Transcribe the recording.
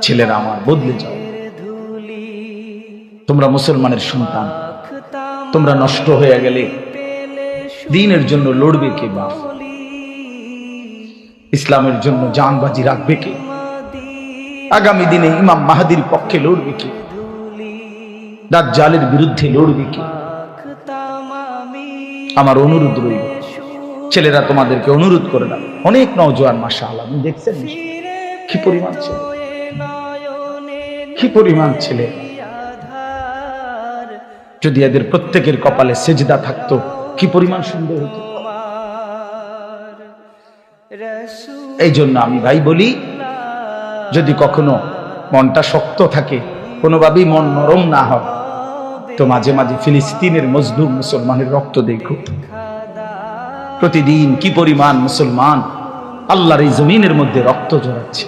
ছেলেরা আমার, বদলে যাও। তোমরা মুসলমানের সন্তান, তোমরা নষ্ট হয়ে গেলে দ্বীনের জন্য লড়বে কে বাপ? ইসলামের জন্য জানবাজি রাখবে কে? আগামী দিনে ইমাম মাহদীর পক্ষে লড়বে কে? দাজ্জালের বিরুদ্ধে লড়বে কে? আমার অনুরোধ রইল, ছেলেরা তোমাদেরকে অনুরোধ করে দাও। অনেক নওজোয়ান মাশাআল্লাহ, আপনি দেখছেন কি পরিমাণ ছেলে, কি পরিমাণ ছেলে। যদি এদের প্রত্যেকের কপালে সেজদা থাকতো কি পরিমাণ সুন্দর হতো। এই জন্য আমি ভাই বলি, যদি কখনো মনটা শক্ত থাকে, কোনোভাবেই মন নরম না হয়, তো মাঝে মাঝে ফিলিস্তিনের মজলুম মুসলমানের রক্ত দেখো। প্রতিদিন কি পরিমাণ মুসলমান আল্লাহর এই জমিনের মধ্যে রক্ত ঝরাচ্ছে।